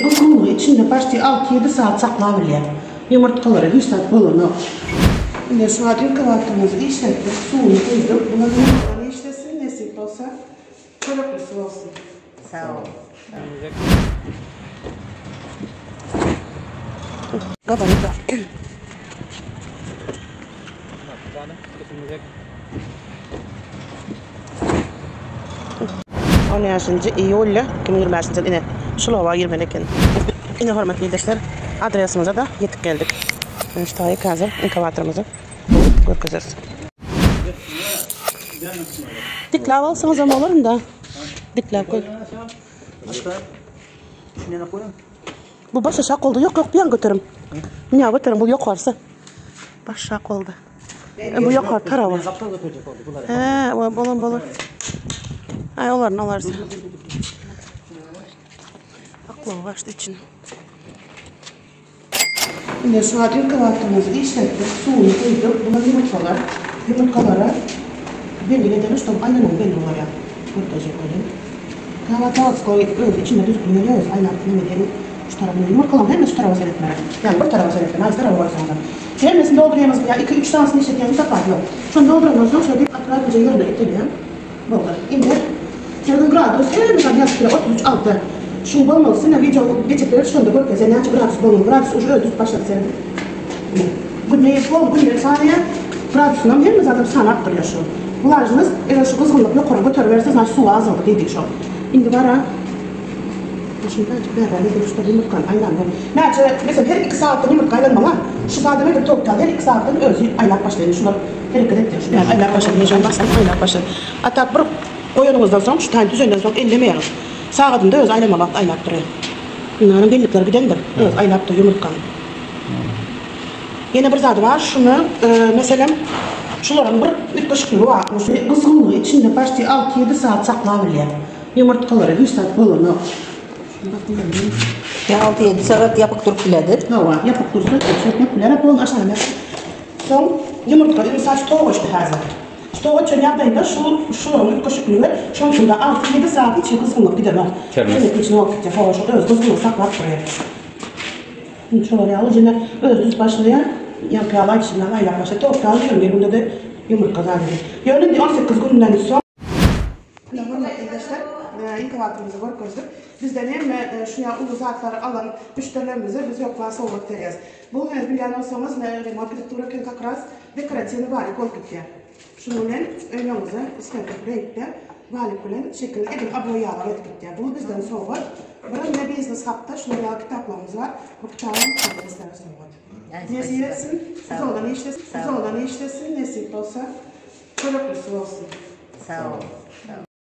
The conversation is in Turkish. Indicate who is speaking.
Speaker 1: kızgınlığı içinde başta 6-7 saat saklayabiliyor. Yumurtaları 1 saat bulunu. Şimdi şu an ilk kahvaltımızı işlettik, suyunu koyduk. Buna yumurtaları işlesin, nasip olsa çoraplısı olsun.
Speaker 2: Sağ ol.
Speaker 1: Kabarı da. On yaşıncı iyul 2025 yıl yine Şulova 20 ekin. Yine hürmetli arkadaşlar, adresimize de yetip geldik. İşte hazır inkubatorumuzu görkezeriz. Diklav alsanız ama olur da. Diklav koy. Bu baş aşağı oldu. Yok bir an götürüm. Ne götürüm bu yok varsa. Baş aşağı oldu. Bu yok var tarafı. Bolun. Ay olarsa. Aklım başta için. Şimdi şu an ilk kahvaltımızı işlettik, suyunu koyduk. Buna yumurtalara belli ederiz. Aynen belli olaya. Kurtacak olayım. Kahvaltı koyduk, öyle içinde düzgün veriyoruz. Aynen edelim. Şu tarafını yumurtalan hem de şu tarafa seyretmeye. Yani bu tarafa seyretmeye, az tarafı var sonra. Gelmesin dolduruyoruz ya, 2-3 tanesini işletiyoruz da farklı. Şunu dolduruyoruz, şöyle bir atratıcı yerine iteliyorum. Böyle, indir. Yardım gradus, elimizden yazıkla 33-6. Şu bolmalısın, ne video geçipleri şunu da görkez. Yani açı gradus bolmalı, gradus ucu öldüz başladı senin. Günlüğü bol, günlüğü saniye gradusundan hem de zaten sana arttırıyor şu. Bularcınız, eğer şu kızgınlık yukarı götürüverseniz, su azaldı dedik şu. Şimdi var ha. Şimdi ben de işte yumurtkan aylandım. Nece mesela her 2 saatte yumurtkan aylanmama. Şu saatte bir toptan her 2 saatten özü aylak başlayın. Şunlar hareket ettir. Şunlar aylak başlayın. Yiyeceğim basan aylak başlayın. Hatta bir koyunumuzdan sonra şu tane düzenden sonra ellemeyelim. Sağadında öz aylamamak aylak duruyor. Bunların bellikleri gidendir. Öz aylakta yumurtkan. Yine bir zat var. Şunu mesela şunların bir ütkaşıklığı var. Kızgınlığı içinde başta 6-7 saat saklayabiliyor. Yumurtaları 100 saat bulunu.
Speaker 2: Ya 6-7 saat yapıp durup biledir.
Speaker 1: Hava yapıp dursa çok bilerek bunun aşağıya. Son yumurta saç toğu işte hazır. Toğu için yaptığında şu kaşıklığı şu anda 6-7 saat içi kızgınlık giderler. Şimdi içine vakitçe falan şu öz kızgınlık saklar buraya. Şimdi şöyle alır yine öz düz başlıyor. Yapıyorlar içinden aylar başlıyor. Toğu alıyor yerinde de yumurta kazanıyor. Yarın 18 günden sonra arkadaşlar inkubatorumuzu görkezdik. Bizden hem şuna ulu zatları alan müşterilerimizi biz yoklar soğuk teriz. Bu bilgen olsanız remote dururken kakraz dekorasyonu var koltukya. Şunun önümüze istedik renkte valikülen şekilde edin aboyalar etkitti. Bu bizden soğuk. Burada ne business hapta şunun kitaplarımız var. Bu kitapların kitapları soğuk. Nesiyetsin, zorlan işlesin, nasip olsa çoraplısı olsun.
Speaker 2: Sağ ol.